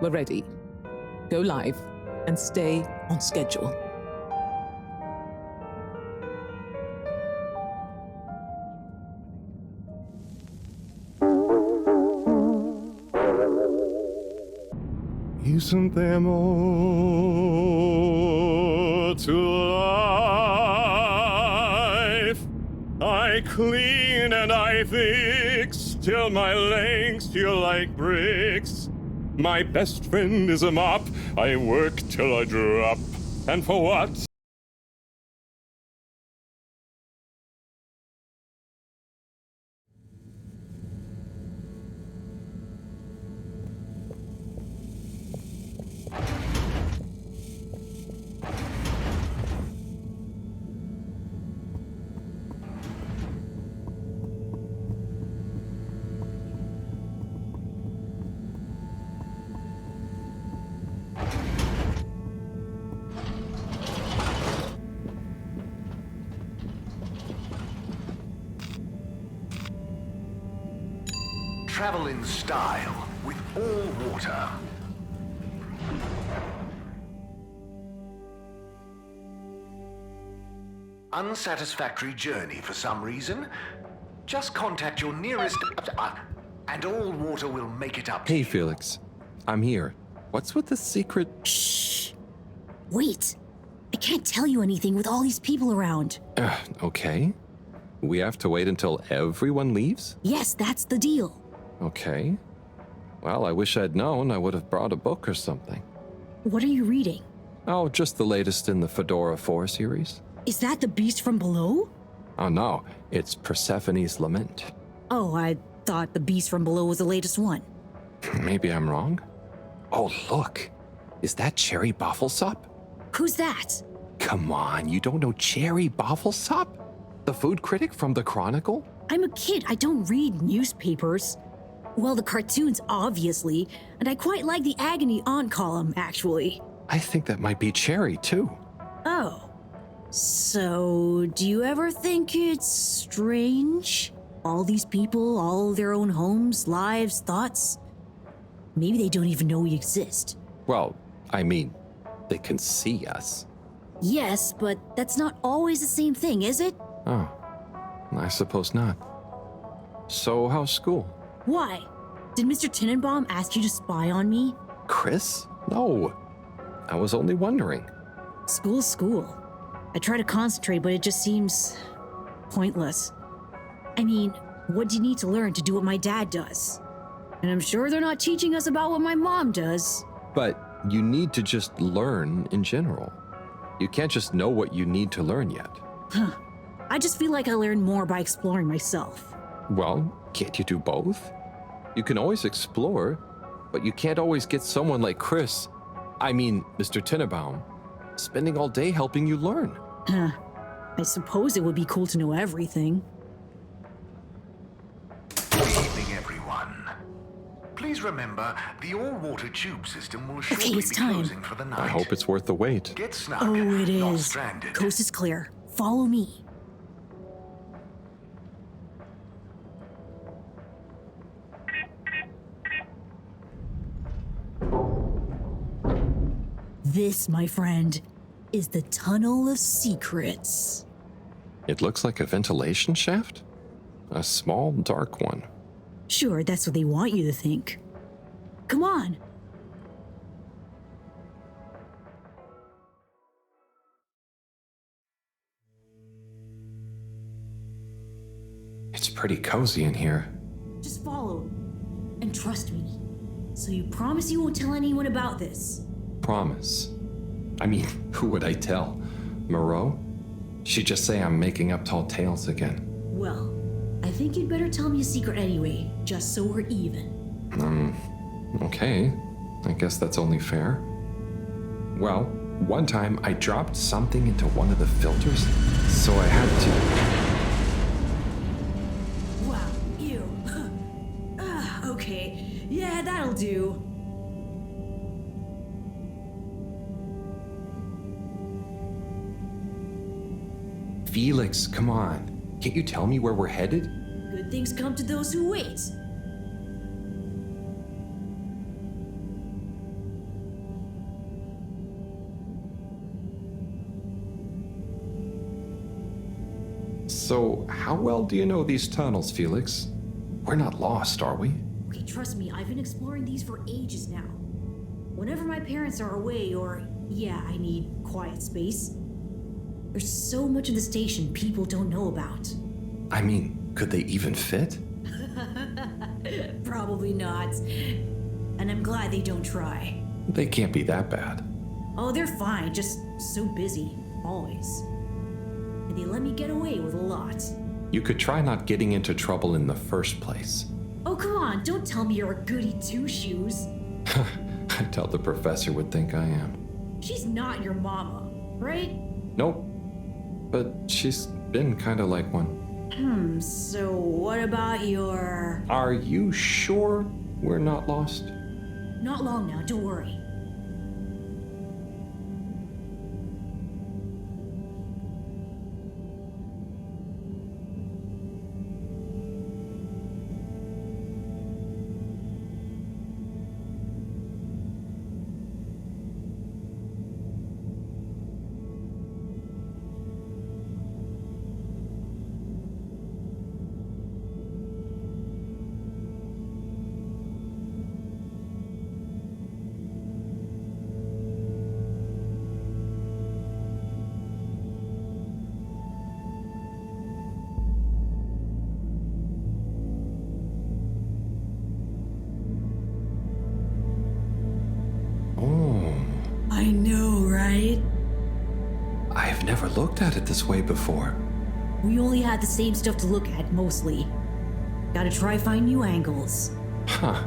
We're ready. Go live and stay on schedule. Isn't there more to life? I clean and I fix till my legs feel like bricks. My best friend is a mop. I work till I drop. And for what? Travel in style with all water. Unsatisfactory journey for some reason? Just contact your nearest... and all water will make it up to Hey, you. Felix. I'm here. What's with the secret... Shh. Wait. I can't tell you anything with all these people around. Okay. We have to wait until everyone leaves? Yes, that's the deal. Okay. Well, I wish I'd known. I would have brought a book or something. What are you reading? Oh, just the latest in the Fedora 4 series. Is that the beast from below? Oh no, it's Persephone's Lament. Oh, I thought the beast from below was the latest one. Maybe I'm wrong. Oh, look. Is that Cherry Bofflesop? Who's that? Come on, you don't know Cherry Bofflesop? The food critic from the Chronicle? I'm a kid. I don't read newspapers. Well, the cartoons, obviously, and I quite like the Agony Aunt column, actually. I think that might be Cherry, too. Oh. So, do you ever think it's strange? All these people, all their own homes, lives, thoughts? Maybe they don't even know we exist. Well, I mean, they can see us. Yes, but that's not always the same thing, is it? Oh, I suppose not. So, how's school? Why? Did Mr. Tenenbaum ask you to spy on me? Chris? No. I was only wondering. School's school. I try to concentrate, but it just seems pointless. I mean, what do you need to learn to do what my dad does? And I'm sure they're not teaching us about what my mom does. But you need to just learn in general. You can't just know what you need to learn yet. Huh. I just feel like I learn more by exploring myself. Well, can't you do both? You can always explore, but you can't always get someone like Chris, Mr. Tenenbaum, spending all day helping you learn. Huh. I suppose it would be cool to know everything. Good evening, everyone. Please remember, the all-water tube system will shortly it's be time. closing for the night. I hope it's worth the wait. Get snug, Oh, it not is. stranded. Coast is clear. Follow me. This, my friend, is the Tunnel of Secrets. It looks like a ventilation shaft? A small, dark one. Sure, that's what they want you to think. Come on. It's pretty cozy in here. Just follow. And trust me. So you promise you won't tell anyone about this? Promise. Who would I tell? Moreau? She'd just say I'm making up tall tales again. Well, I think you'd better tell me a secret anyway, just so we're even. Okay. I guess that's only fair. Well, one time I dropped something into one of the filters, so I had to... Wow, ew. Okay, yeah, that'll do. Felix, come on. Can't you tell me where we're headed? Good Good things come to those who wait. So, how well do you know these tunnels, Felix? We're not lost, are we? Okay, trust me, I've been exploring these for ages now. Whenever my parents are away or, yeah, I need quiet space, there's so much of the station people don't know about. I mean, could they even fit? Probably not. And I'm glad they don't try. They can't be that bad. Oh, they're fine, just so busy, always. And they let me get away with a lot. You could try not getting into trouble in the first place. Oh, come on, don't tell me you're a goody two-shoes. I doubt the professor would think I am. She's not your mama, right? Nope. But she's been kind of like one. So what about your... Are you sure we're not lost? Not long now, don't worry. I know, right? I've never looked at it this way before. We only had the same stuff to look at, mostly. Gotta try find new angles. Huh.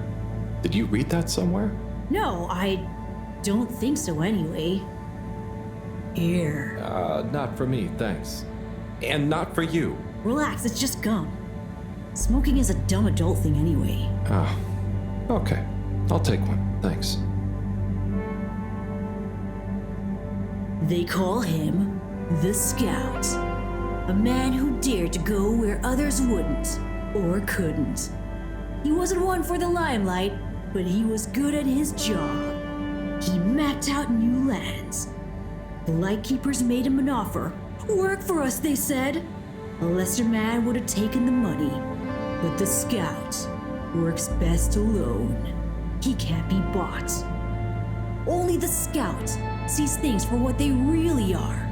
Did you read that somewhere? No, I don't think so anyway. Here. Not for me, thanks. And not for you. Relax, it's just gum. Smoking is a dumb adult thing anyway. Oh, okay. I'll take one, thanks. They call him the Scout. A man who dared to go where others wouldn't or couldn't. He wasn't one for the limelight, but he was good at his job. He mapped out new lands. The Lightkeepers made him an offer. Work for us, they said. A lesser man would have taken the money. But the Scout works best alone. He can't be bought. Only the Scout sees things for what they really are.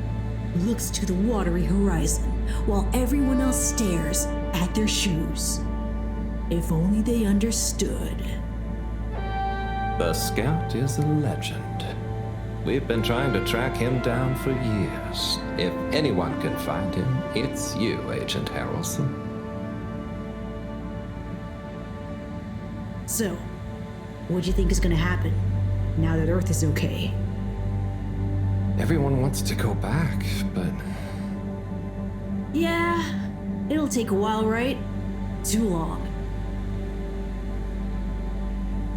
Looks to the watery horizon while everyone else stares at their shoes. If only they understood. The Scout is a legend. We've been trying to track him down for years. If anyone can find him, it's you, Agent Harrelson. So, what do you think is gonna happen now that Earth is okay? Everyone wants to go back, but... Yeah, it'll take a while, right? Too long.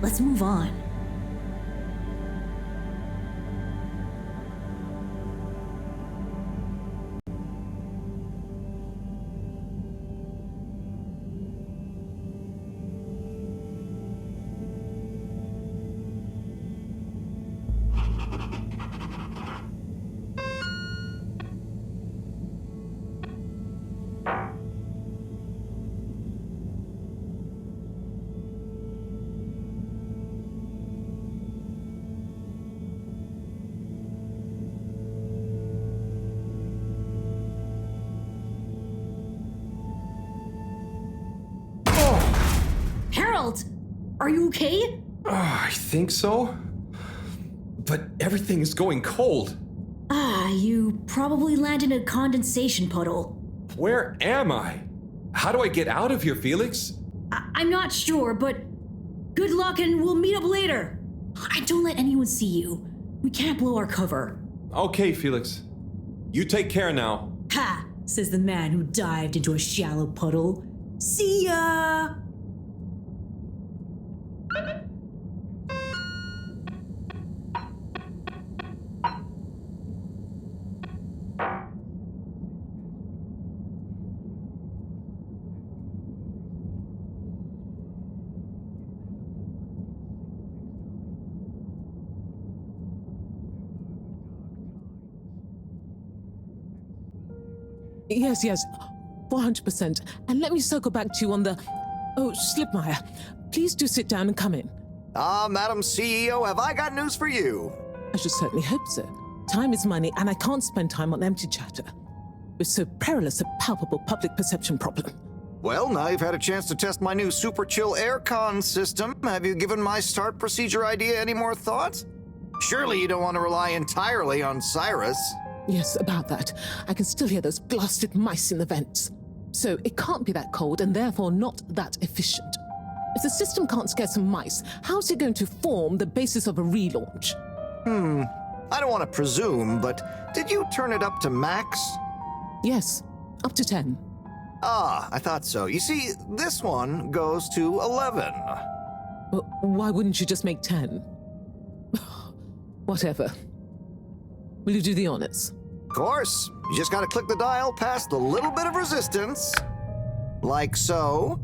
Let's move on. Harold, are you okay? I think so. But everything is going cold. You probably landed in a condensation puddle. Where am I? How do I get out of here, Felix? I'm not sure, but good luck and we'll meet up later. And don't let anyone see you. We can't blow our cover. Okay, Felix. You take care now. Ha! Says the man who dived into a shallow puddle. See ya! Yes, 400%. And let me circle back to you on the... Oh, Slipmeyer, please do sit down and come in. Madam CEO, have I got news for you? I should certainly hope so. Time is money, and I can't spend time on empty chatter. With so perilous a palpable public perception problem. Well, now you've had a chance to test my new super chill aircon system. Have you given my start procedure idea any more thought? Surely you don't want to rely entirely on Cyrus. Yes, about that. I can still hear those blasted mice in the vents. So it can't be that cold and therefore not that efficient. If the system can't scare some mice, how's it going to form the basis of a relaunch? I don't want to presume, but did you turn it up to max? Yes, up to 10. I thought so. You see, this one goes to 11. Well, why wouldn't you just make 10? Whatever. Will you do the honors? Of course. You just gotta click the dial past the little bit of resistance. Like so.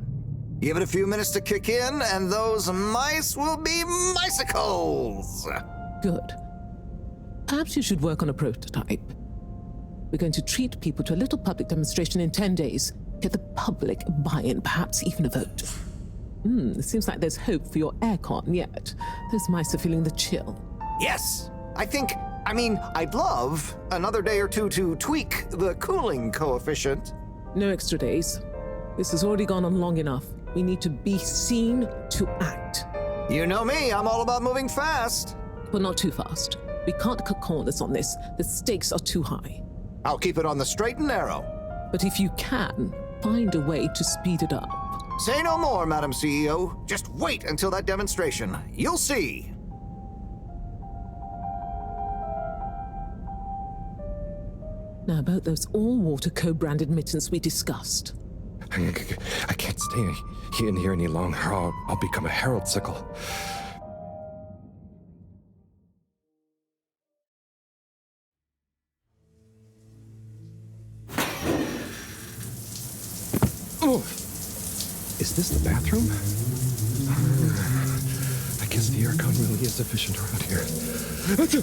Give it a few minutes to kick in, and those mice will be micicles! Good. Perhaps you should work on a prototype. We're going to treat people to a little public demonstration in 10 days. Get the public buy-in, perhaps even a vote. It seems like there's hope for your aircon yet. Those mice are feeling the chill. Yes! I'd love another day or two to tweak the cooling coefficient. No extra days. This has already gone on long enough. We need to be seen to act. You know me, I'm all about moving fast. But not too fast. We can't cut corners on this. The stakes are too high. I'll keep it on the straight and narrow. But if you can, find a way to speed it up. Say no more, Madam CEO. Just wait until that demonstration. You'll see. Now about those all-water co-branded mittens we discussed. I can't stay in here any longer. I'll become a herald sickle. Oh! Is this the bathroom? I guess the aircon really is efficient around here. Achoo!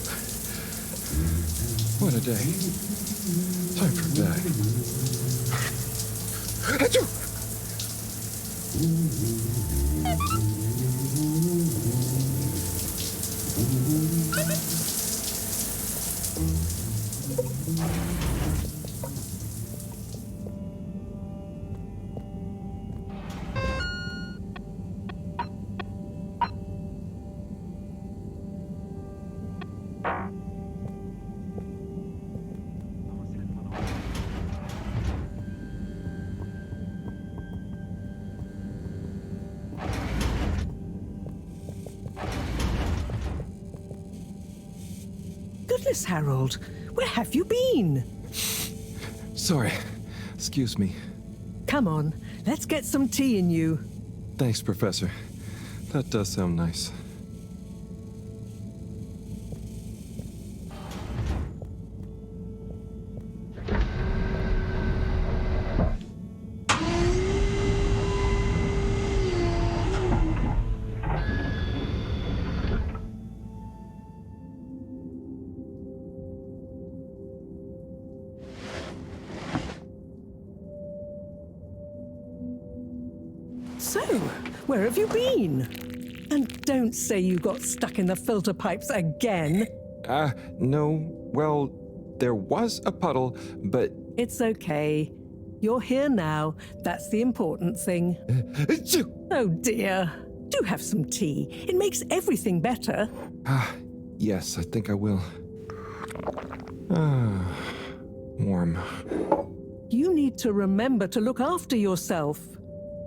What a day. Time for bed. Achoo! Goodness, Harold, where have you been? Sorry. Excuse me. Come on, let's get some tea in you. Thanks, Professor. That does sound nice. So, where have you been? And don't say you got stuck in the filter pipes again. No. Well, there was a puddle, but... It's okay. You're here now. That's the important thing. Oh dear. Do have some tea. It makes everything better. Yes, I think I will. Warm. You need to remember to look after yourself.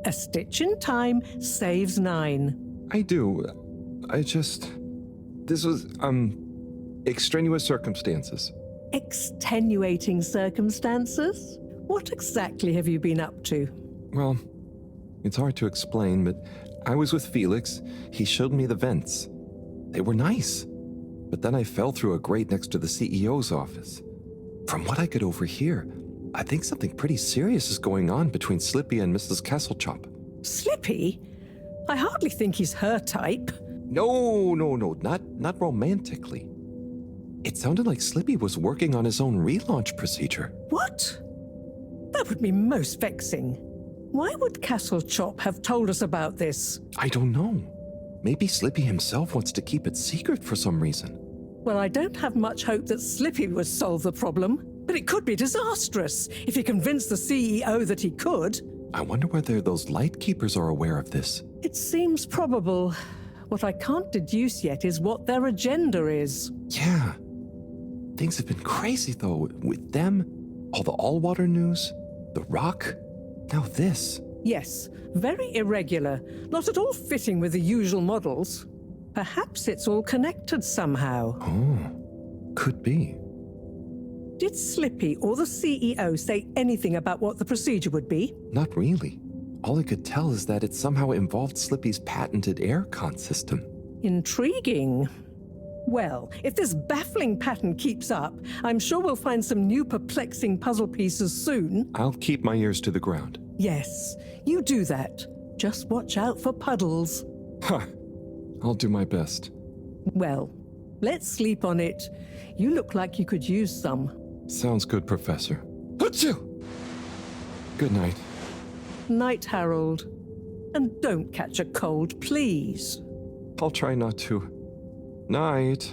A stitch in time saves 9. I do. This was, extraneous circumstances. Extenuating circumstances? What exactly have you been up to? Well, it's hard to explain, but I was with Felix. He showed me the vents. They were nice. But then I fell through a grate next to the CEO's office. From what I could overhear, I think something pretty serious is going on between Slippy and Mrs. Kesselchop. Slippy? I hardly think he's her type. No, not romantically. It sounded like Slippy was working on his own relaunch procedure. What? That would be most vexing. Why would Castle Chop have told us about this? I don't know. Maybe Slippy himself wants to keep it secret for some reason. Well, I don't have much hope that Slippy would solve the problem, but it could be disastrous if he convinced the CEO that he could. I wonder whether those Lightkeepers are aware of this. It seems probable. What I can't deduce yet is what their agenda is. Yeah. Things have been crazy, though, with them, all the all-water news, the rock, now this. Yes, very irregular, not at all fitting with the usual models. Perhaps it's all connected somehow. Oh, could be. Did Slippy or the CEO say anything about what the procedure would be? Not really. All I could tell is that it somehow involved Slippy's patented aircon system. Intriguing. Well, if this baffling pattern keeps up, I'm sure we'll find some new perplexing puzzle pieces soon. I'll keep my ears to the ground. Yes, you do that. Just watch out for puddles. Ha! I'll do my best. Well, let's sleep on it. You look like you could use some. Sounds good, Professor. Achoo! Good night. Night, Harold. And don't catch a cold, please. I'll try not to. Night.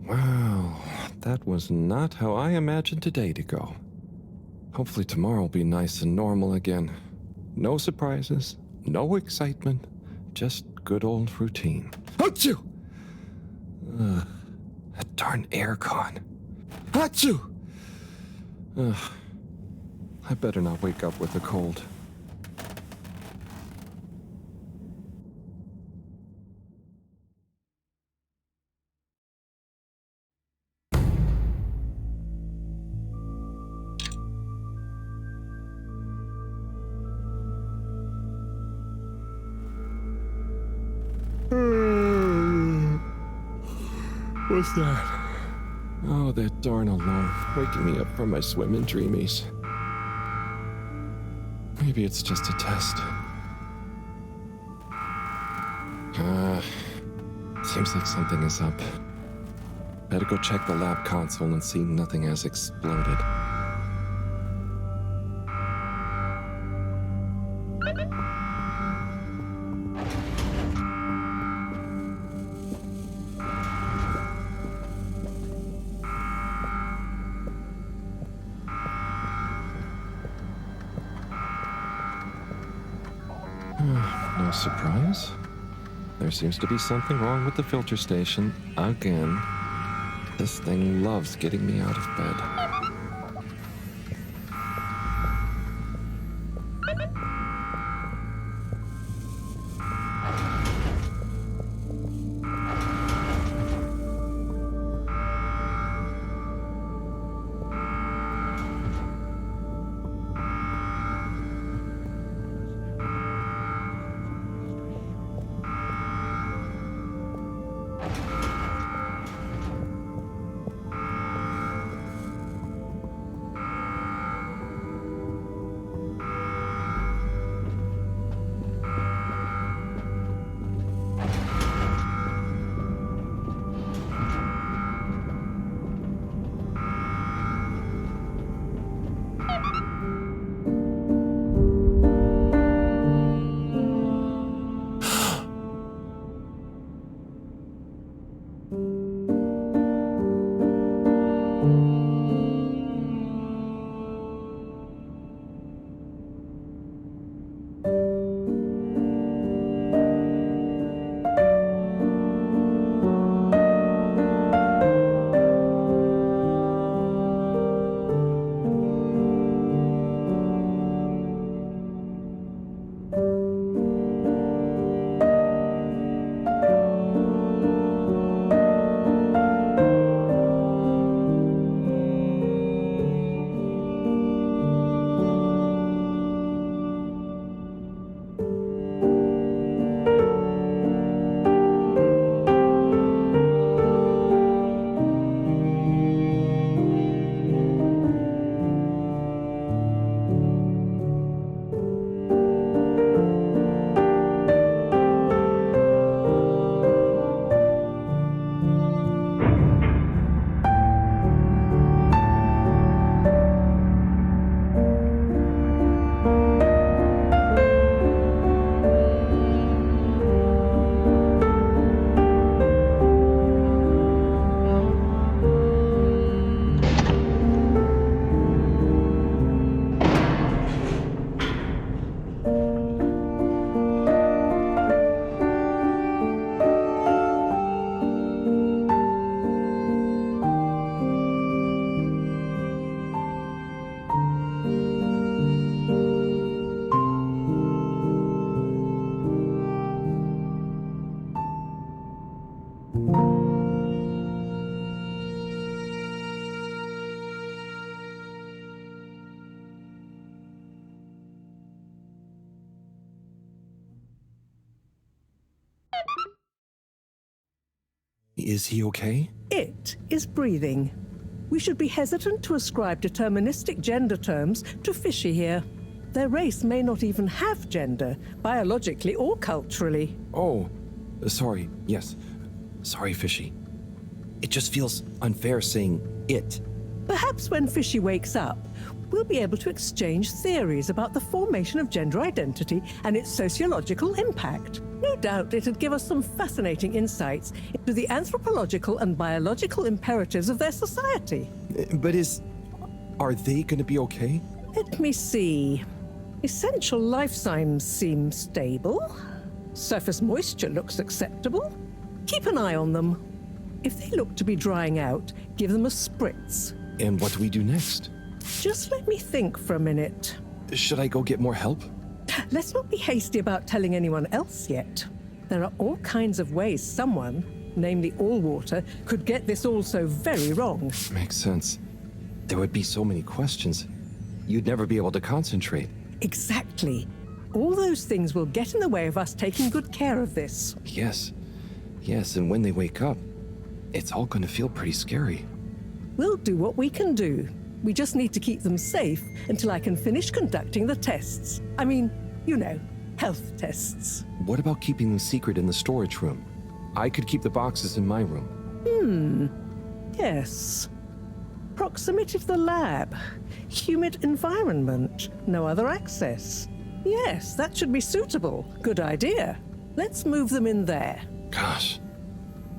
Wow, that was not how I imagined today to go. Hopefully tomorrow will be nice and normal again. No surprises, no excitement, just good old routine. Achoo! That darn aircon. Achoo! I better not wake up with a cold. What's that? Oh, that darn alarm, waking me up from my swimming dreamies. Maybe it's just a test. Seems like something is up. Better go check the lab console and see nothing has exploded. No surprise. There seems to be something wrong with the filter station again. This thing loves getting me out of bed. is he okay? It is breathing. We should be hesitant to ascribe deterministic gender terms to Fishy here. Their race may not even have gender, biologically or culturally. Oh, sorry, yes. Sorry, Fishy. It just feels unfair saying it. Perhaps when Fishy wakes up, we'll be able to exchange theories about the formation of gender identity and its sociological impact. No doubt it'd give us some fascinating insights into the anthropological and biological imperatives of their society. But are they gonna be okay? Let me see. Essential life signs seem stable. Surface moisture looks acceptable. Keep an eye on them. If they look to be drying out, give them a spritz. And what do we do next? Just let me think for a minute. Should I go get more help? Let's not be hasty about telling anyone else yet. There are all kinds of ways someone, namely Allwater, could get this all so very wrong. Makes sense. There would be so many questions. You'd never be able to concentrate. Exactly. All those things will get in the way of us taking good care of this. Yes. Yes, and when they wake up, it's all gonna feel pretty scary. We'll do what we can do. We just need to keep them safe until I can finish conducting the tests. I mean, you know, health tests. What about keeping them secret in the storage room? I could keep the boxes in my room. Yes. Proximity to the lab. Humid environment. No other access. Yes, that should be suitable. Good idea. Let's move them in there. Gosh,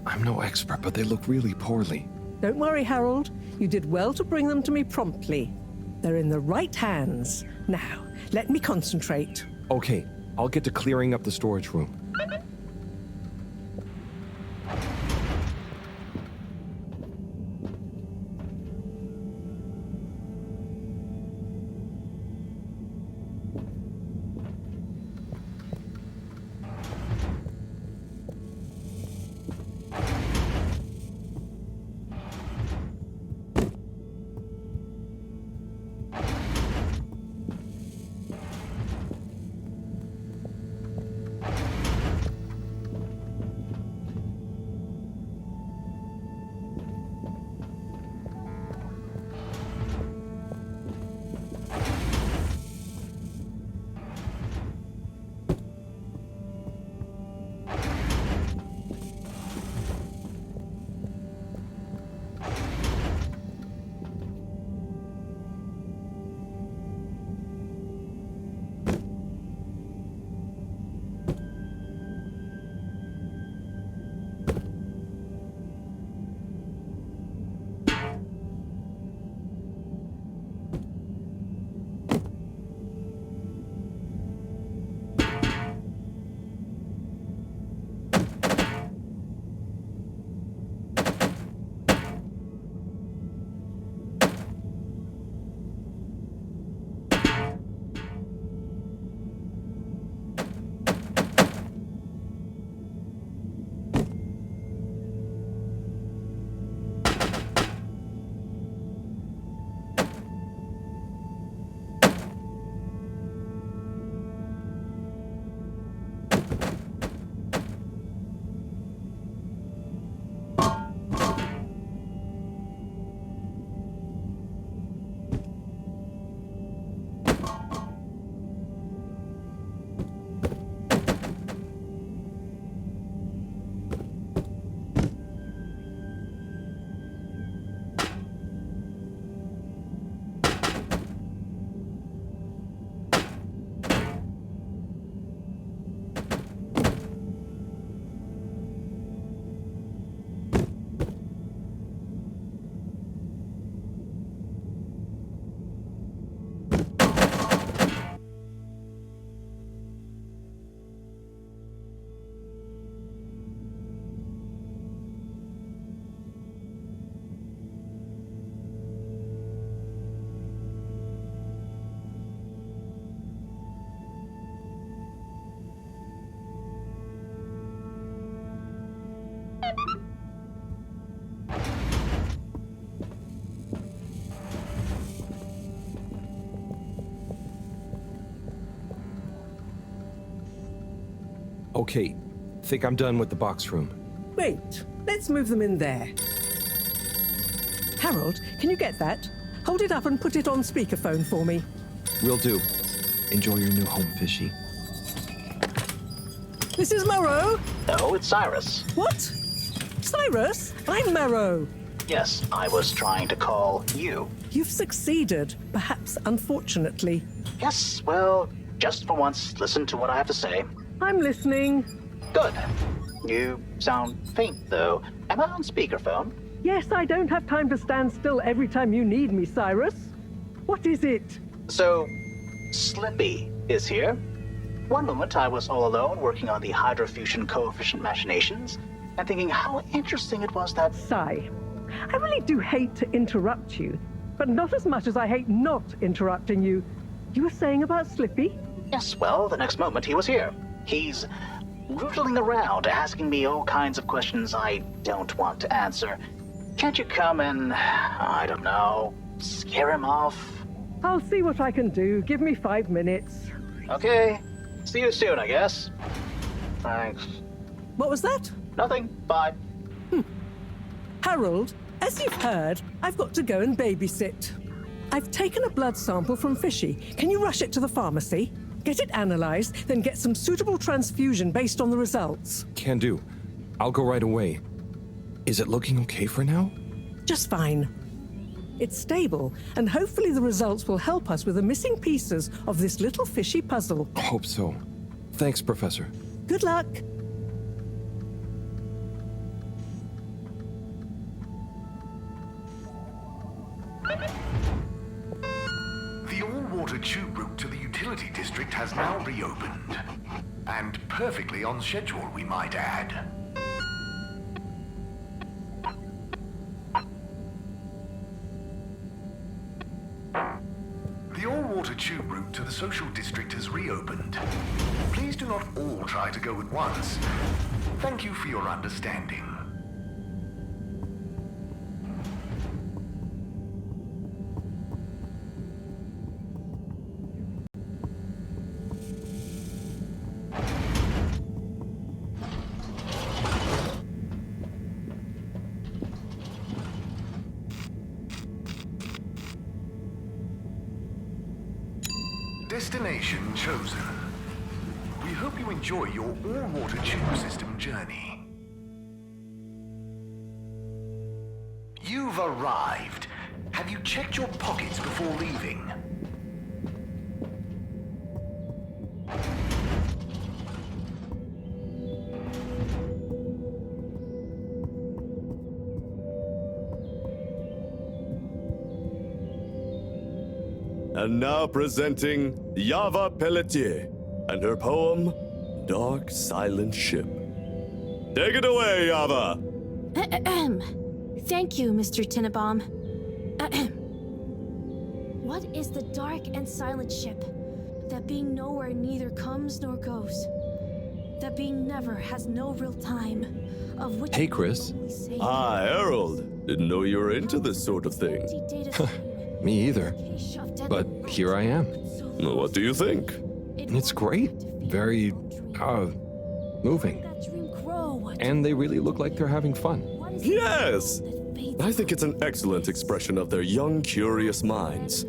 I'm no expert, but they look really poorly. Don't worry, Harold. You did well to bring them to me promptly. They're in the right hands. Now, let me concentrate. Okay, I'll get to clearing up the storage room. Okay, think I'm done with the box room. Wait, Let's move them in there. Harold, can you get that? Hold it up and put it on speakerphone for me. Will do. Enjoy your new home, Fishy. This is Moreau. No, it's Cyrus. What? Cyrus? I'm Moreau. Yes, I was trying to call you. You've succeeded, perhaps unfortunately. Yes, well, just for once, listen to what I have to say. I'm listening. Good. You sound faint, though. Am I on speakerphone? Yes, I don't have time to stand still every time you need me, Cyrus. What is it? So, Slippy is here. One moment I was all alone working on the hydrofusion coefficient machinations and thinking how interesting it was that... Sigh. I really do hate to interrupt you, but not as much as I hate not interrupting you. You were saying about Slippy? Yes, well, the next moment he was here. He's rootling around, asking me all kinds of questions I don't want to answer. Can't you come and, I don't know, scare him off? I'll see what I can do. Give me 5 minutes. Okay. See you soon, I guess. Thanks. What was that? Nothing. Bye. Harold, as you've heard, I've got to go and babysit. I've taken a blood sample from Fishy. Can you rush it to the pharmacy? Get it analyzed, then get some suitable transfusion based on the results. Can do. I'll go right away. Is it looking okay for now? Just fine. It's stable, and hopefully the results will help us with the missing pieces of this little fishy puzzle. Hope so. Thanks, Professor. Good luck. The all-water tube route to the utility district has now reopened. And perfectly on schedule, we might add. The all-water tube route to the social district has reopened. Please do not all try to go at once. Thank you for your understanding. Destination chosen. We hope you enjoy your all-water tube system journey. You've arrived. Have you checked your pockets before leaving? And now presenting Yava Pelletier and her poem, Dark Silent Ship. Take it away, Yava! Thank you, Mr. Tinnabaum. What is the dark and silent ship? That being nowhere neither comes nor goes. That being never has no real time. Of which Hey, Chris. Hi, Harold. Didn't know you were into this sort of thing. Me either. But here I am. What do you think? It's great. Very, moving. And they really look like they're having fun. Yes! I think it's an excellent expression of their young, curious minds.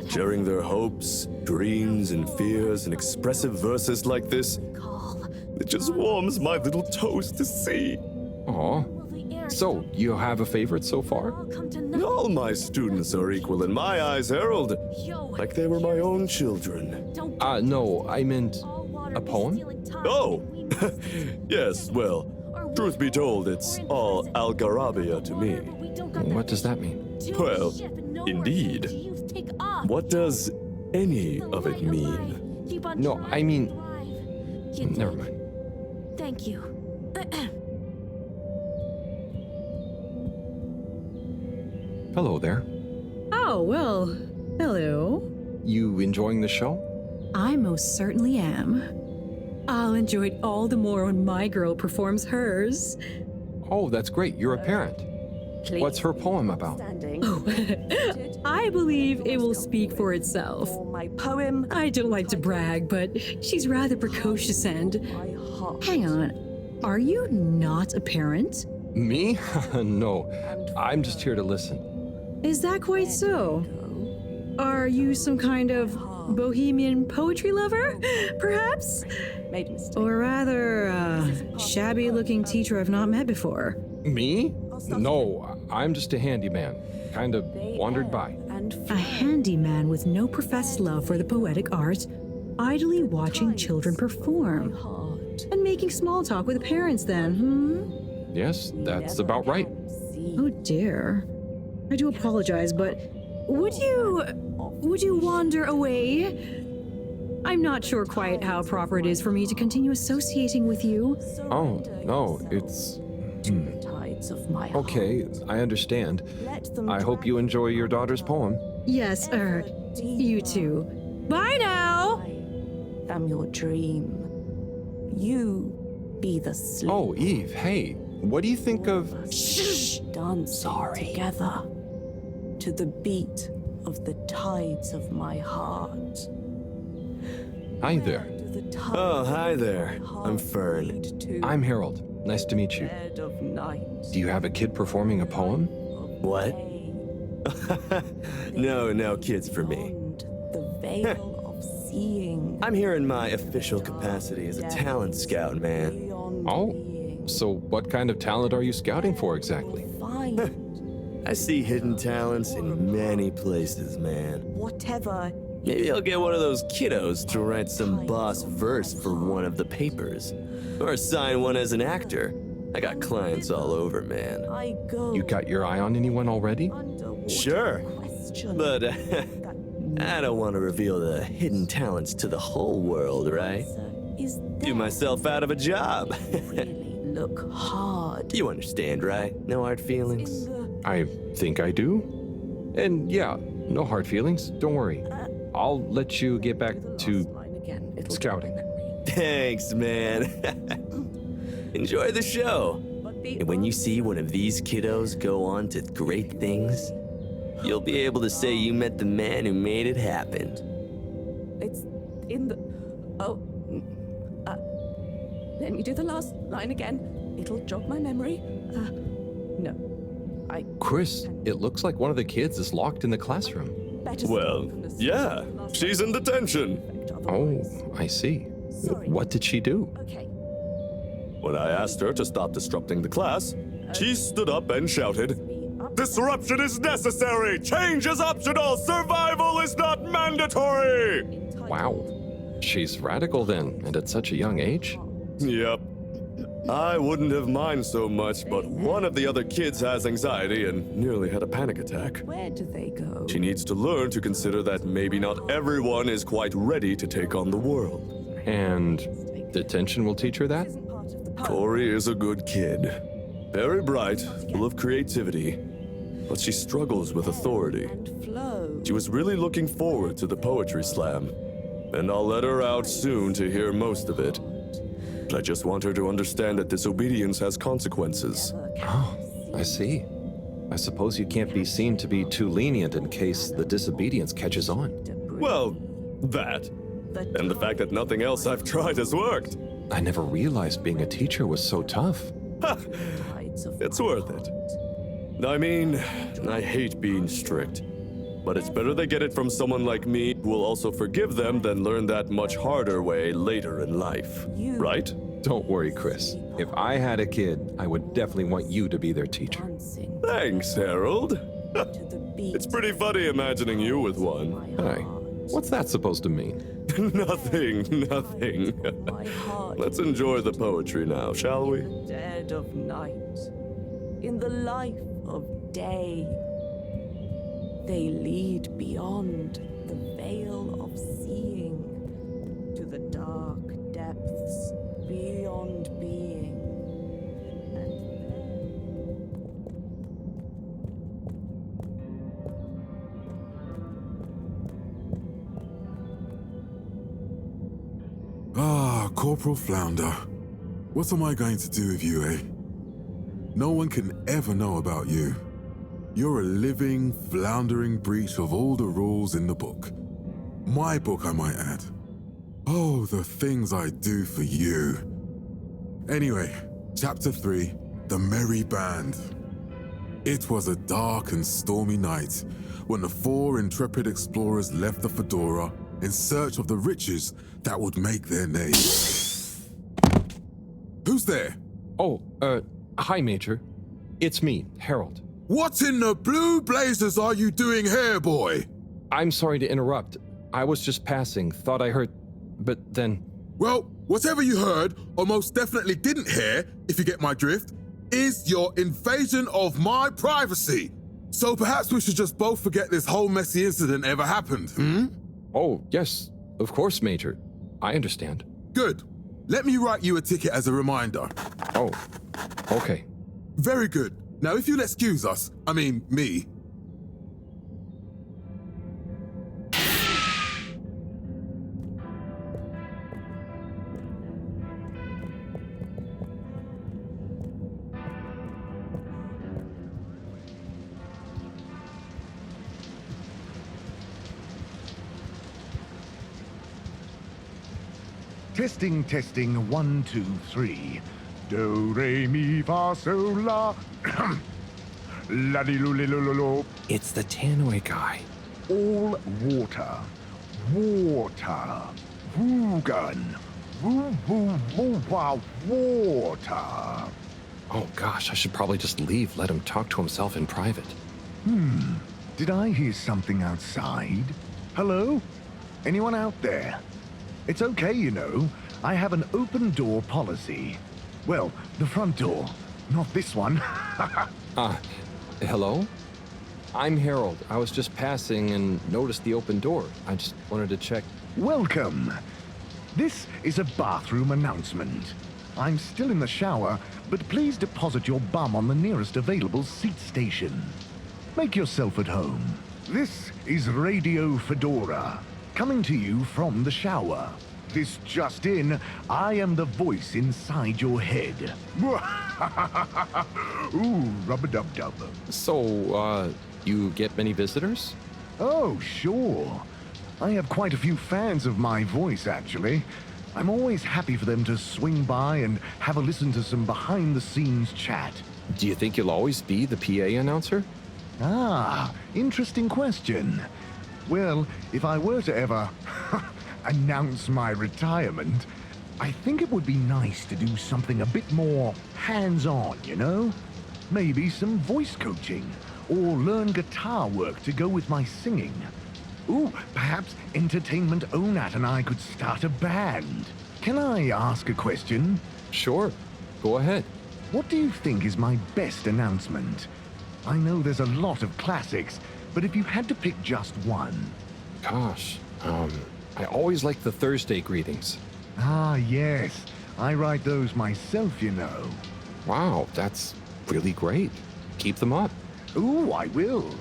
Sharing their hopes, dreams, and fears in expressive verses like this, it just warms my little toes to see. Aw. So, you have a favorite so far? All my students are equal in my eyes, Harold. Like they were my own children. No, I meant a poem? Oh! Yes, well, truth be told, it's all Algarabia to me. What does that mean? Well, indeed. What does any of it mean? No, I mean... Never mind. Thank you. Hello there. Oh, well, hello. You enjoying the show? I most certainly am. I'll enjoy it all the more when my girl performs hers. Oh, that's great. You're a parent. What's her poem about? I believe it will speak for itself. My poem. I don't like to brag, but she's rather precocious and... Hang on. Are you not a parent? Me? No, I'm just here to listen. Is that quite so? Are you some kind of bohemian poetry lover, perhaps? Or rather, a shabby-looking teacher I've not met before? Me? No, I'm just a handyman. Kind of wandered by. A handyman with no professed love for the poetic arts, idly watching children perform. And making small talk with parents then, Yes, that's about right. Oh dear. I do apologize, but would you wander away? I'm not sure quite how proper it is for me to continue associating with you. Oh, no, it's... Okay, I understand. I hope you enjoy your daughter's poem. Yes, you too. Bye now! Am your dream. You be the sleep. Oh, Eve, hey, what do you think of... Dancing together to the beat of the tides of my heart. Hi there. Oh, hi there. I'm Fern. I'm Harold. Nice to meet you. Do you have a kid performing a poem? What? No kids for me. The veil of seeing. I'm here in my official capacity as a talent scout, man. Oh, so what kind of talent are you scouting for exactly? I see hidden talents in many places, man. Whatever. Maybe I'll get one of those kiddos to write some boss verse for one of the papers. Or sign one as an actor. I got clients all over, man. You got your eye on anyone already? Sure. But I don't want to reveal the hidden talents to the whole world, right? Do myself out of a job. Look hard. You understand, right? No hard feelings? I think I do. And yeah, no hard feelings. Don't worry. I'll let you get back to scouting. Thanks, man. Enjoy the show. And when you see one of these kiddos go on to great things, you'll be able to say you met the man who made it happen. It's in the... Oh. Let me do the last line again. It'll jog my memory. No. Chris, it looks like one of the kids is locked in the classroom. Well, yeah. She's in detention. Oh, I see. What did she do? When I asked her to stop disrupting the class, she stood up and shouted, "Disruption is necessary! Change is optional! Survival is not mandatory!" Wow. She's radical then, and at such a young age? Yep. I wouldn't have minded so much, but one of the other kids has anxiety and nearly had a panic attack. Where do they go? She needs to learn to consider that maybe not everyone is quite ready to take on the world. And detention will teach her that? Corey is a good kid. Very bright, full of creativity, but she struggles with authority. She was really looking forward to the poetry slam, and I'll let her out soon to hear most of it. But I just want her to understand that disobedience has consequences. Oh, I see. I suppose you can't be seen to be too lenient in case the disobedience catches on. Well, that. And the fact that nothing else I've tried has worked. I never realized being a teacher was so tough. It's worth it. I mean, I hate being strict. But it's better they get it from someone like me who will also forgive them than learn that much harder way later in life. Right? Don't worry, Chris. If I had a kid, I would definitely want you to be their teacher. Thanks, Harold. It's pretty funny imagining you with one. Hi. What's that supposed to mean? Nothing. Let's enjoy the poetry now, shall we? Dead of night, in the life of day, they lead beyond the veil of seeing to the dark depths beyond being. Ah, Corporal Flounder. What am I going to do with you, eh? No one can ever know about you. You're a living, floundering breach of all the rules in the book. My book, I might add. Oh, the things I do for you. Anyway, Chapter 3, the merry band. It was a dark and stormy night when the 4 intrepid explorers left the Fedora in search of the riches that would make their name. Who's there? Oh, hi, Major. It's me, Harold. What in the blue blazes are you doing here, boy? I'm sorry to interrupt. I was just passing, thought I heard, but then... Well, whatever you heard, or most definitely didn't hear, if you get my drift, is your invasion of my privacy. So perhaps we should just both forget this whole messy incident ever happened, hmm? Oh, yes, of course, Major. I understand. Good. Let me write you a ticket as a reminder. Oh, okay. Very good. Now, if you'll excuse us, I mean, me. Testing, testing, 1, 2, 3. Do, re, mi, fa, sol, la. La, di, lu, li, lu, lu, lu. It's the Tannoy guy. All water. Water. Woogan. Woo, woo, woo, wow, water. Oh gosh, I should probably just leave, let him talk to himself in private. Did I hear something outside? Hello? Anyone out there? It's okay, you know. I have an open door policy. Well, the front door, not this one. Hello? I'm Harold. I was just passing and noticed the open door. I just wanted to check. Welcome. This is a bathroom announcement. I'm still in the shower, but please deposit your bum on the nearest available seat station. Make yourself at home. This is Radio Fedora, coming to you from the shower. This just in, I am the voice inside your head. Ooh, rub-a-dub-dub. So, you get many visitors? Oh, sure. I have quite a few fans of my voice, actually. I'm always happy for them to swing by and have a listen to some behind-the-scenes chat. Do you think you'll always be the PA announcer? Ah, interesting question. Well, if I were to ever announce my retirement, I think it would be nice to do something a bit more hands-on, you know? Maybe some voice coaching, or learn guitar work to go with my singing. Ooh, perhaps Entertainment Onat and I could start a band. Can I ask a question? Sure, go ahead. What do you think is my best announcement? I know there's a lot of classics, but if you had to pick just one. Gosh, I always like the Thursday greetings. Ah, yes. I write those myself, you know. Wow, that's really great. Keep them up. Ooh, I will.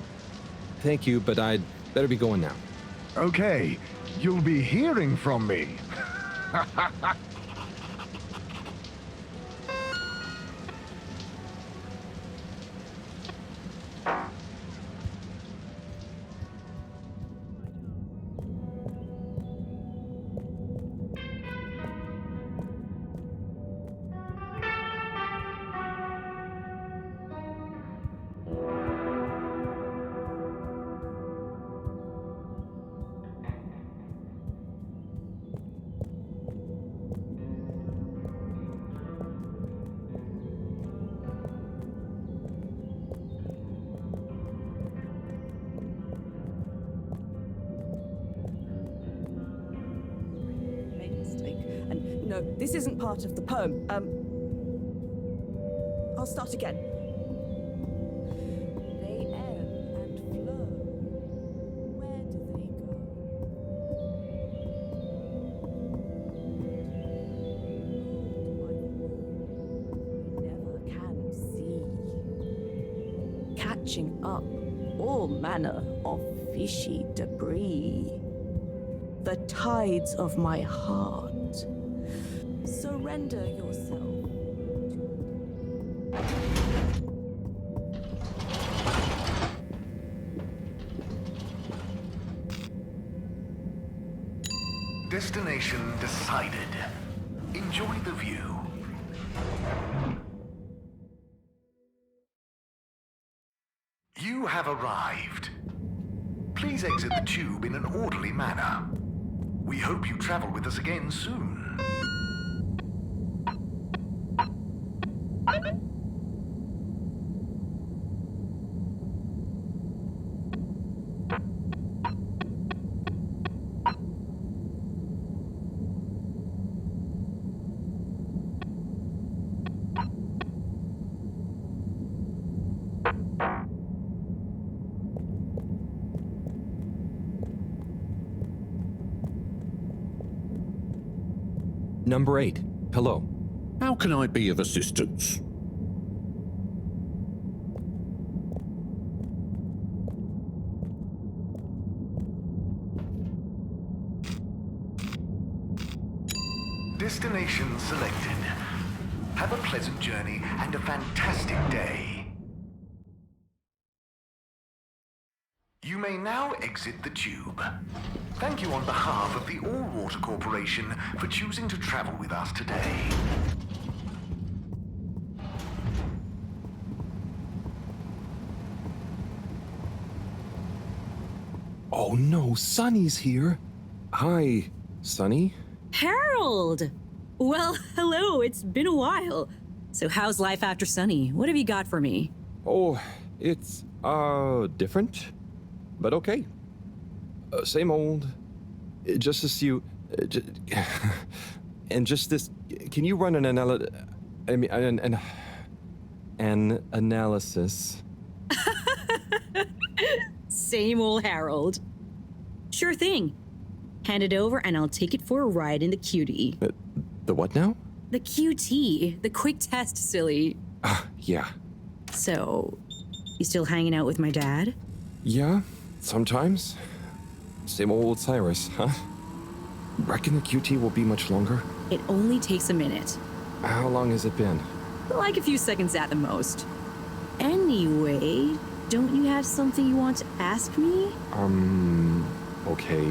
Thank you, but I'd better be going now. Okay, you'll be hearing from me. No, this isn't part of the poem. I'll start again. They ebb and flow. Where do they go? We never can see. Catching up all manner of fishy debris. The tides of my heart. Surrender yourself. Destination decided. Enjoy the view. You have arrived. Please exit the tube in an orderly manner. We hope you travel with us again soon. Number 8. Hello. How can I be of assistance? Destination selected. Have a pleasant journey and a fantastic day. You may now exit the tube. Thank you on behalf of the All-Water Corporation for choosing to travel with us today. Oh no, Sonny's here. Hi, Sonny. Harold! Well, hello, it's been a while. So how's life after Sunny? What have you got for me? Oh, it's, different, but okay. Same old, just as you, and just this, can you run an analysis? Same old Harold. Sure thing. Hand it over and I'll take it for a ride in the QT. The what now? The QT, the quick test, silly. Yeah. So, you still hanging out with my dad? Yeah, sometimes. Same old Cyrus, huh? Reckon the QT will be much longer? It only takes a minute. How long has it been? Like a few seconds at the most. Anyway, don't you have something you want to ask me? Okay.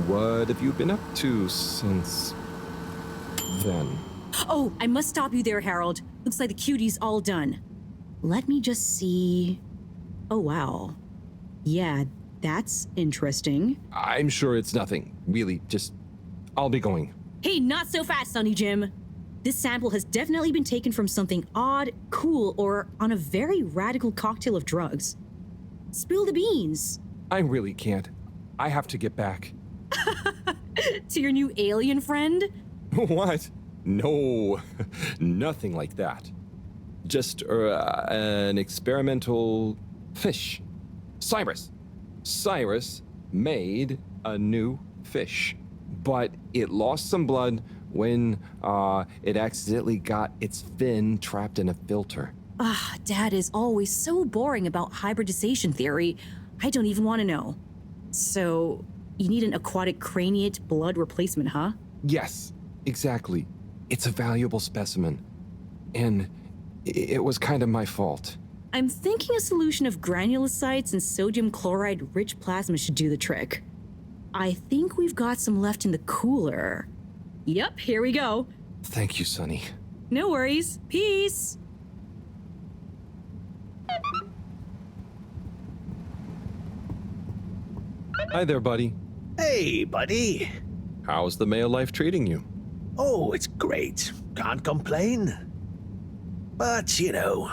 What have you been up to since then? Oh, I must stop you there, Harold. Looks like the QT's all done. Let me just see. Oh, wow. Yeah, that's interesting. I'm sure it's nothing. Really, just... I'll be going. Hey, not so fast, Sonny Jim. This sample has definitely been taken from something odd, cool, or on a very radical cocktail of drugs. Spill the beans. I really can't. I have to get back. To your new alien friend? What? No, nothing like that. Just an experimental fish. Cyrus made a new fish, but it lost some blood when it accidentally got its fin trapped in a filter. Dad is always so boring about hybridization theory. I don't even want to know. So, you need an aquatic craniate blood replacement, huh? Yes, exactly. It's a valuable specimen. And it was kind of my fault. I'm thinking a solution of granulocytes and sodium chloride-rich plasma should do the trick. I think we've got some left in the cooler. Yep, here we go. Thank you, Sonny. No worries. Peace! Hi there, buddy. Hey, buddy. How's the male life treating you? Oh, it's great. Can't complain. But, you know,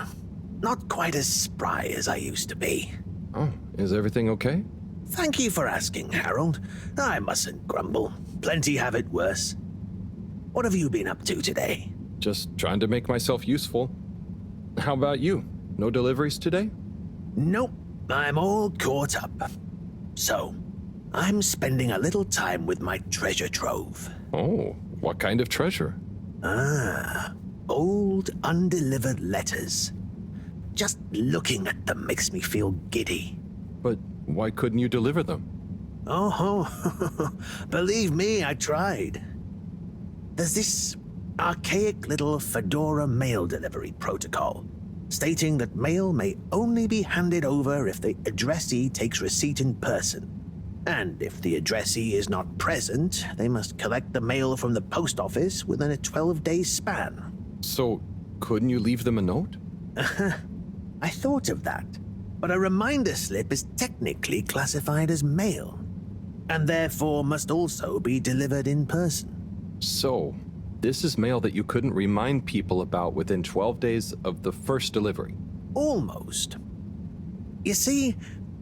not quite as spry as I used to be. Oh, is everything okay? Thank you for asking, Harold. I mustn't grumble. Plenty have it worse. What have you been up to today? Just trying to make myself useful. How about you? No deliveries today? Nope. I'm all caught up. So, I'm spending a little time with my treasure trove. Oh, what kind of treasure? Old undelivered letters. Just looking at them makes me feel giddy. But why couldn't you deliver them? Oh, believe me, I tried. There's this archaic little Fedora mail delivery protocol, stating that mail may only be handed over if the addressee takes receipt in person. And if the addressee is not present, they must collect the mail from the post office within a 12-day span. So, couldn't you leave them a note? I thought of that. but a reminder slip is technically classified as mail, and therefore must also be delivered in person. So, this is mail that you couldn't remind people about within 12 days of the first delivery. Almost. You see,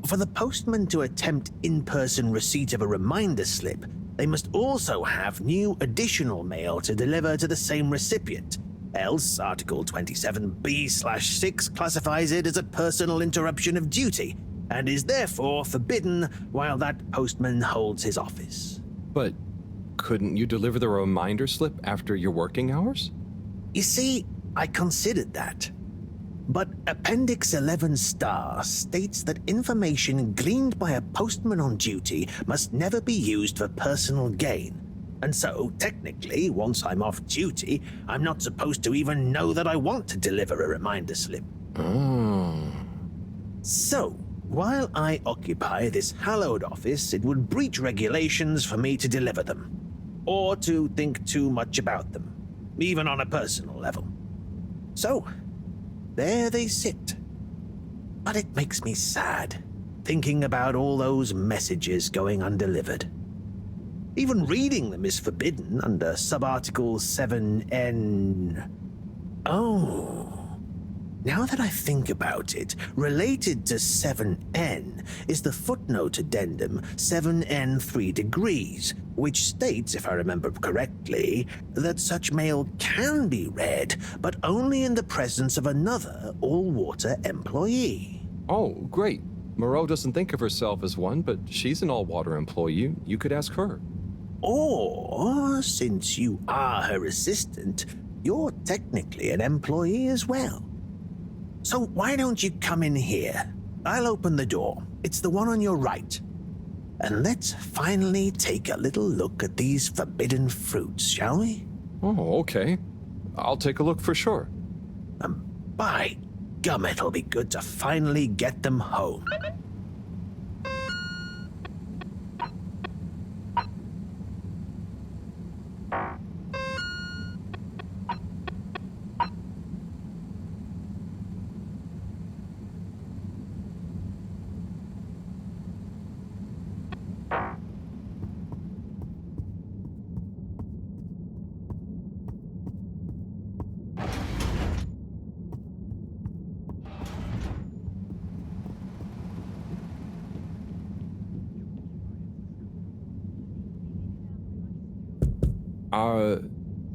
for the postman to attempt in-person receipt of a reminder slip, they must also have new additional mail to deliver to the same recipient. Else, Article 27B/6 classifies it as a personal interruption of duty, and is therefore forbidden while that postman holds his office. But couldn't you deliver the reminder slip after your working hours? You see, I considered that. But Appendix 11 Star states that information gleaned by a postman on duty must never be used for personal gain. And so, technically, once I'm off duty, I'm not supposed to even know that I want to deliver a reminder slip. So, while I occupy this hallowed office, it would breach regulations for me to deliver them, or to think too much about them, even on a personal level. So, there they sit. But it makes me sad, thinking about all those messages going undelivered. Even reading them is forbidden under Subarticle 7N. Oh. Now that I think about it, related to 7N is the footnote addendum 7N 3 degrees, which states, if I remember correctly, that such mail can be read, but only in the presence of another all-water employee. Oh, great. Moreau doesn't think of herself as one, but she's an all-water employee. You could ask her. Or, since you are her assistant, you're technically an employee as well. So why don't you come in here? I'll open the door. It's the one on your right. And let's finally take a little look at these forbidden fruits, shall we? Oh, okay. I'll take a look for sure. By gum, it'll be good to finally get them home.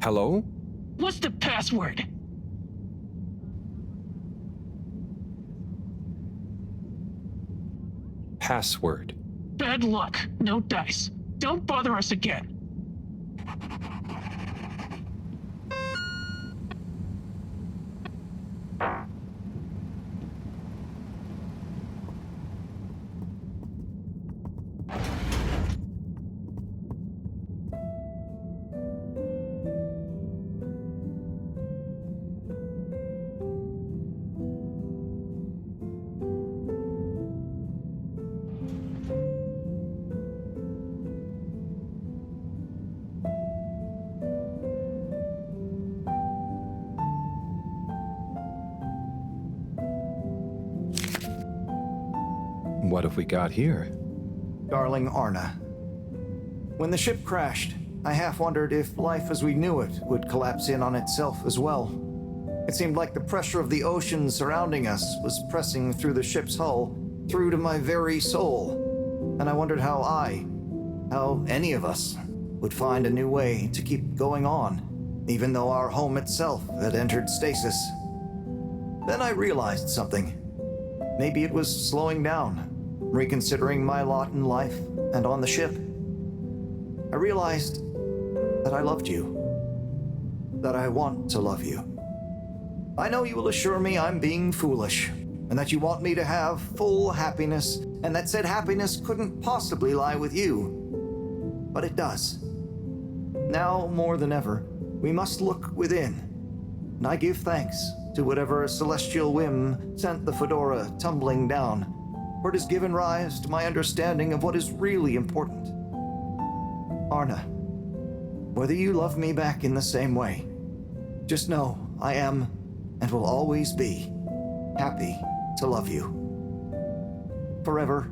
Hello? What's the password? Password. Bad luck. No dice. Don't bother us again. What have we got here? Darling Arna, when the ship crashed, I half wondered if life as we knew it would collapse in on itself as well. It seemed like the pressure of the ocean surrounding us was pressing through the ship's hull, through to my very soul. And I wondered how any of us, would find a new way to keep going on, even though our home itself had entered stasis. Then I realized something. Maybe it was slowing down, reconsidering my lot in life and on the ship. I realized that I loved you, that I want to love you. I know you will assure me I'm being foolish, and that you want me to have full happiness, and that said happiness couldn't possibly lie with you. But it does. Now more than ever, we must look within, and I give thanks to whatever celestial whim sent the Fedora tumbling down, for it has given rise to my understanding of what is really important. Arna, whether you love me back in the same way, just know I am, and will always be, happy to love you. forever.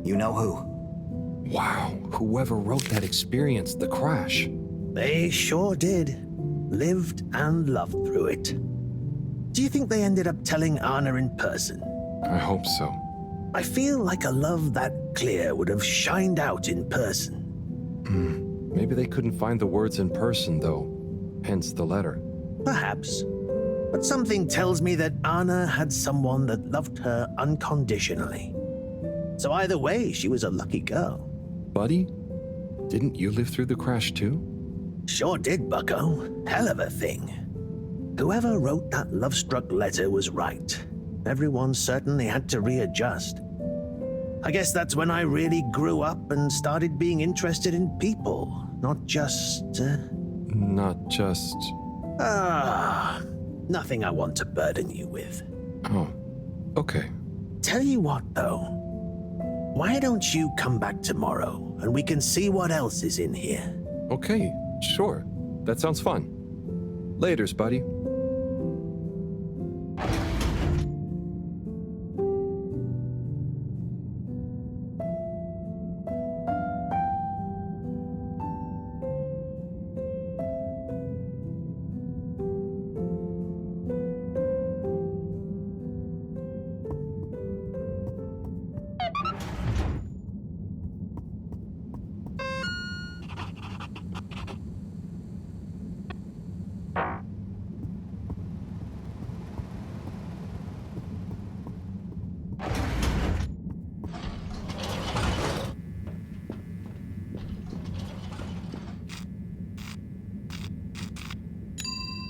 You know who. Wow, whoever wrote that experience, the crash. They sure did. Lived and loved through it. Do you think they ended up telling Anna in person? I hope so. I feel like a love that clear would have shined out in person. Maybe they couldn't find the words in person, though. Hence the letter. Perhaps. But something tells me that Anna had someone that loved her unconditionally. So either way, she was a lucky girl. Buddy, didn't you live through the crash too? Sure did, bucko. Hell of a thing. Whoever wrote that love-struck letter was right. Everyone certainly had to readjust. I guess that's when I really grew up and started being interested in people, not just... nothing I want to burden you with. Oh, okay. Tell you what, though. Why don't you come back tomorrow and we can see what else is in here? Okay, sure. That sounds fun. Laters, buddy.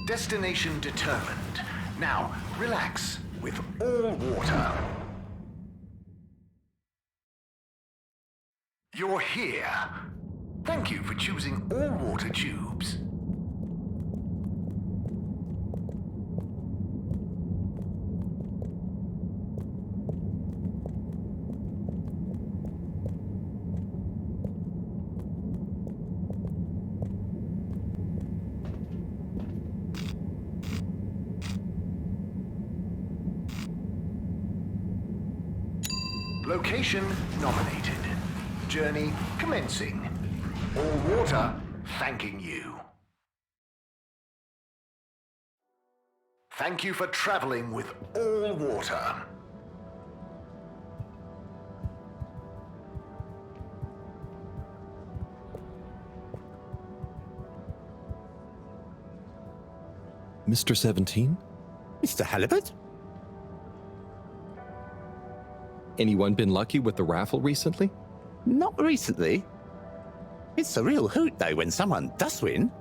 Destination determined. Now, relax with all water. You're here. Thank you for choosing all water tubes. Location nominated. Journey commencing. All water thanking you. Thank you for traveling with all water. Mr. 17? Mr. Halibut? Anyone been lucky with the raffle recently? Not recently. It's a real hoot, though, when someone does win.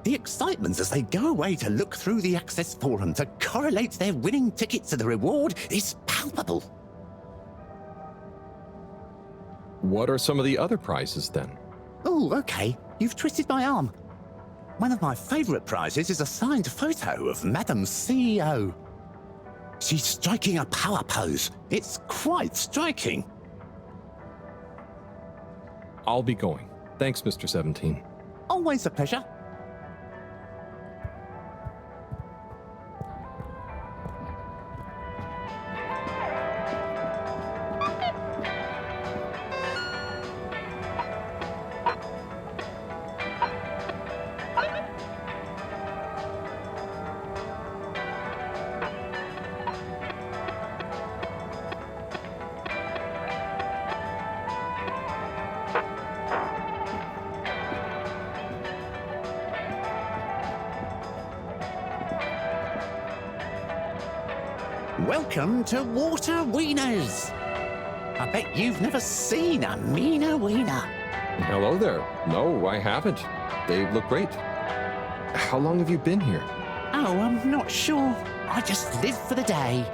The excitement as they go away to look through the access forum to correlate their winning ticket to the reward is palpable. What are some of the other prizes, then? Oh, okay. You've twisted my arm. One of my favourite prizes is a signed photo of Madam CEO. She's striking a power pose. It's quite striking. I'll be going. Thanks, Mr. 17. Always a pleasure. Welcome to Water Wieners. I bet you've never seen a meaner wiener. Hello there. No, I haven't. They look great. How long have you been here? Oh, I'm not sure. I just live for the day.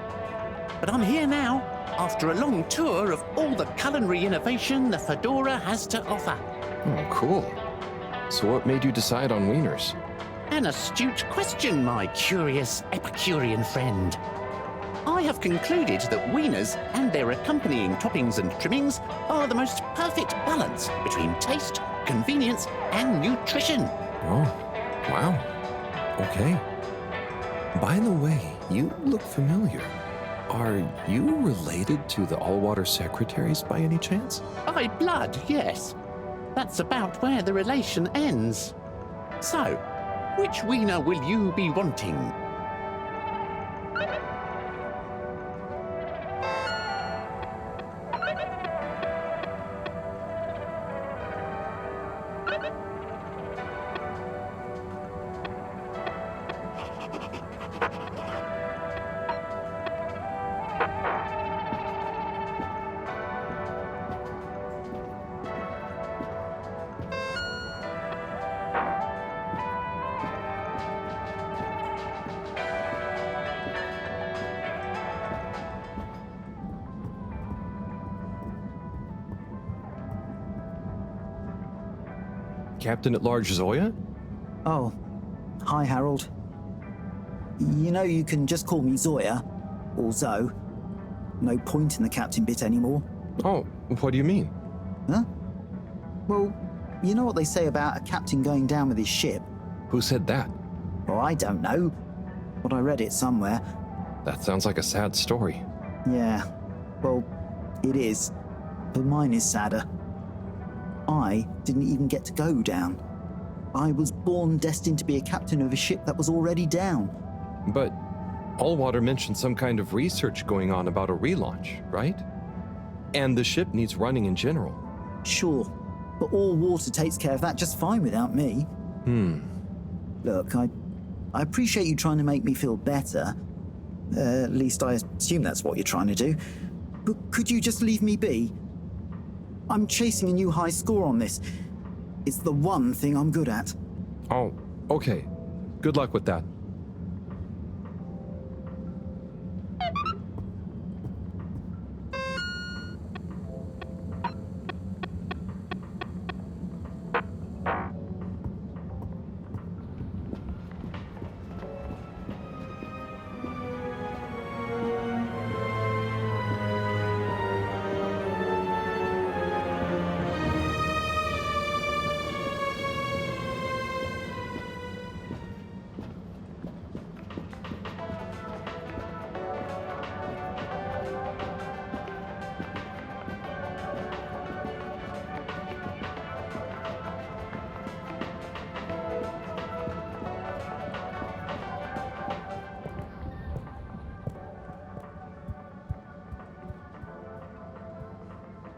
But I'm here now, after a long tour of all the culinary innovation the Fedora has to offer. Oh, cool. So what made you decide on wieners? An astute question, my curious Epicurean friend. I have concluded that wieners and their accompanying toppings and trimmings are the most perfect balance between taste, convenience, and nutrition. Oh, wow. Okay. By the way, you look familiar. Are you related to the all-water secretaries by any chance? By blood, yes. That's about where the relation ends. So, which wiener will you be wanting? Captain at Large Zoya? Oh, hi, Harold. You know you can just call me Zoya, or Zo. No point in the captain bit anymore. Oh, what do you mean? Huh? Well, you know what they say about a captain going down with his ship? Who said that? Well, I don't know, but I read it somewhere. That sounds like a sad story. Yeah, well, it is, but mine is sadder. I didn't even get to go down. I was born destined to be a captain of a ship that was already down. But Allwater mentioned some kind of research going on about a relaunch, right? And the ship needs running in general. Sure, but all water takes care of that just fine without me. Look, I appreciate you trying to make me feel better. At least I assume that's what you're trying to do. But could you just leave me be? I'm chasing a new high score on this. It's the one thing I'm good at. Oh, okay. Good luck with that.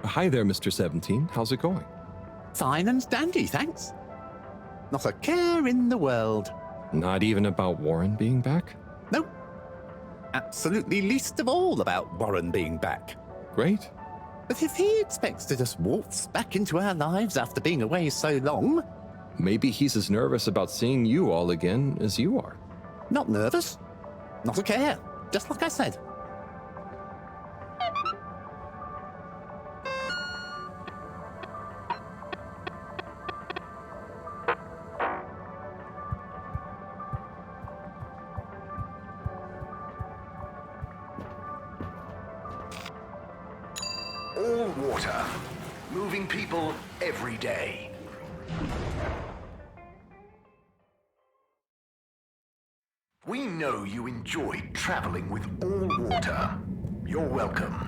Hi there, Mr. 17. How's it going? Fine and dandy, thanks. Not a care in the world. Not even about Warren being back? Nope. Absolutely least of all about Warren being back. Great. But if he expects to just waltz back into our lives after being away so long... Maybe he's as nervous about seeing you all again as you are. Not nervous. Not a care. Just like I said. All water, moving people every day. We know you enjoyed traveling with all water. You're welcome.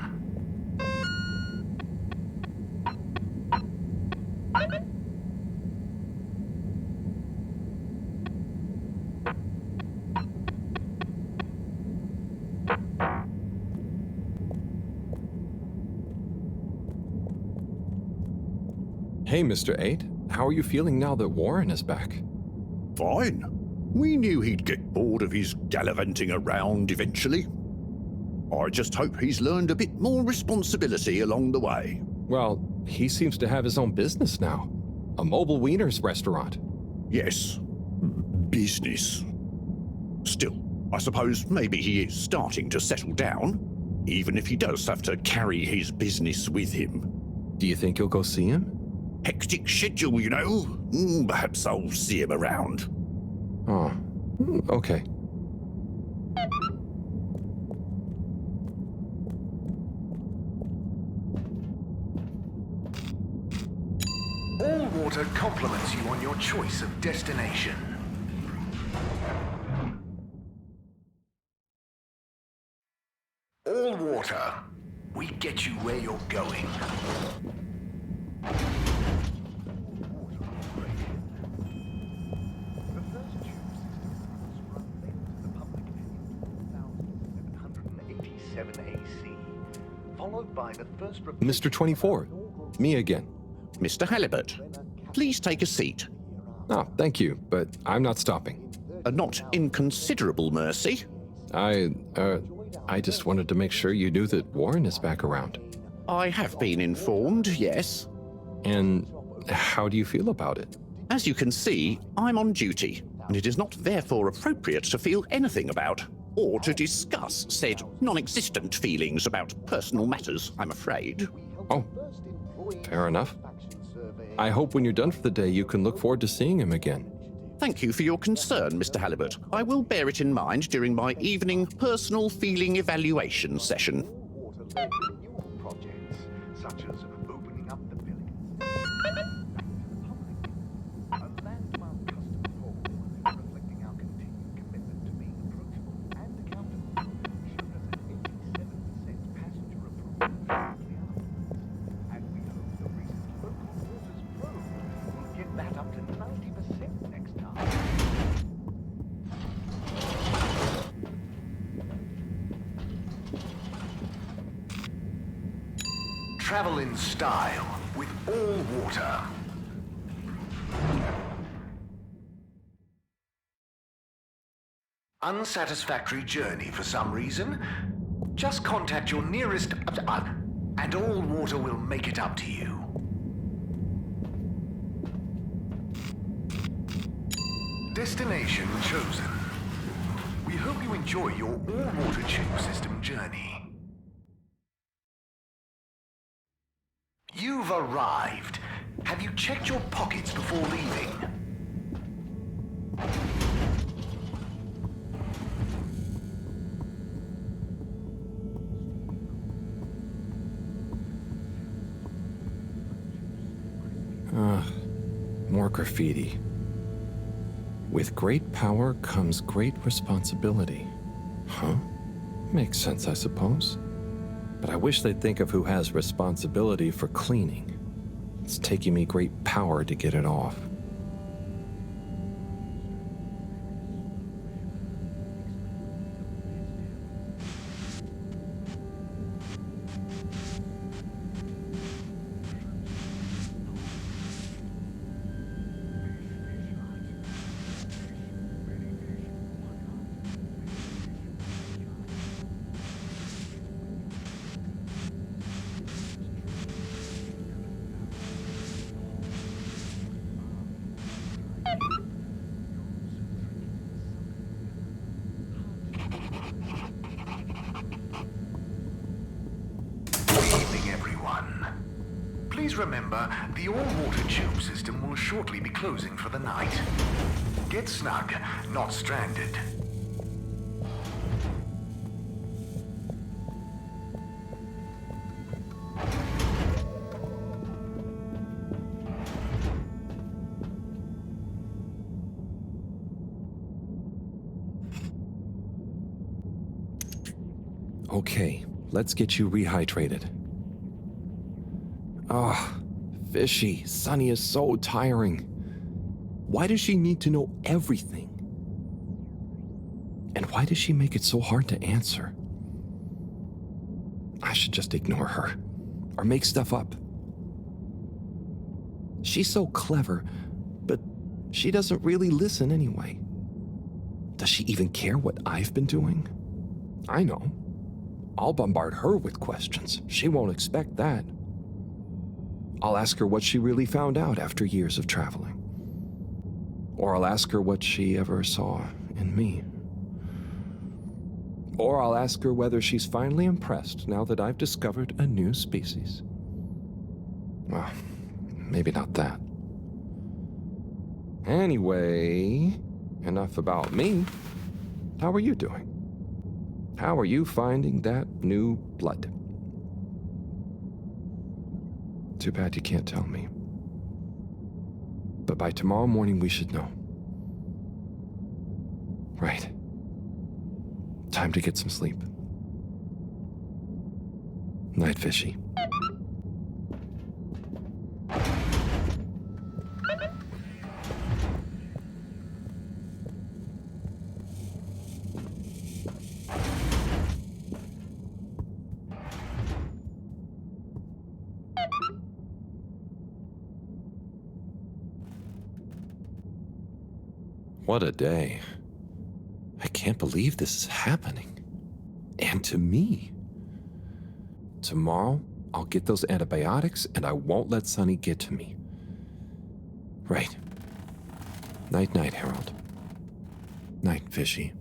Hey, Mr. 8. How are you feeling now that Warren is back? Fine. We knew he'd get bored of his gallivanting around eventually. I just hope he's learned a bit more responsibility along the way. Well, he seems to have his own business now. A mobile wieners restaurant. Yes. Business. Still, I suppose maybe he is starting to settle down, even if he does have to carry his business with him. Do you think you'll go see him? Hectic schedule, you know. Perhaps I'll see him around. Oh, okay. All water compliments you on your choice of destination. All all water. We get you where you're going. Followed by the first Mr. 24, me again. Mr. Halibut, please take a seat. Oh, thank you, but I'm not stopping. A not inconsiderable mercy. I just wanted to make sure you knew that Warren is back around. I have been informed, yes. And how do you feel about it? As you can see, I'm on duty, and it is not therefore appropriate to feel anything about, or to discuss said non-existent feelings about personal matters, I'm afraid. Oh, fair enough. I hope when you're done for the day you can look forward to seeing him again. Thank you for your concern, Mr. Halibut. I will bear it in mind during my evening personal feeling evaluation session. projects, such as opening up the village. A landmark custom hall reflecting our continued commitment to being approachable and accountable, showed us an 87% passenger approval. And we hope the recent local waters probe will get that up to 90% next time. Travel in style with all water. Unsatisfactory journey for some reason? Just contact your nearest and all water will make it up to you. Destination chosen. We hope you enjoy your all-water tube system journey. You've arrived. Have you checked your pockets before leaving? More graffiti. With great power comes great responsibility. Huh? Makes sense, I suppose. But I wish they'd think of who has responsibility for cleaning. It's taking me great power to get it off. Please remember, the all-water tube system will shortly be closing for the night. Get snug, not stranded. Okay, let's get you rehydrated. Ah, fishy. Sunny is so tiring. Why does she need to know everything? And why does she make it so hard to answer? I should just ignore her, or make stuff up. She's so clever, but she doesn't really listen anyway. Does she even care what I've been doing? I know. I'll bombard her with questions. She won't expect that. I'll ask her what she really found out after years of traveling. Or I'll ask her what she ever saw in me. Or I'll ask her whether she's finally impressed now that I've discovered a new species. Well, maybe not that. Anyway, enough about me. How are you doing? How are you finding that new blood? Too bad you can't tell me. But by tomorrow morning we should know. Right. Time to get some sleep. Night, Fishy. What a day. I can't believe this is happening. And to me. Tomorrow, I'll get those antibiotics and I won't let Sonny get to me. Right. Night, night, Harold. Night, Fishy.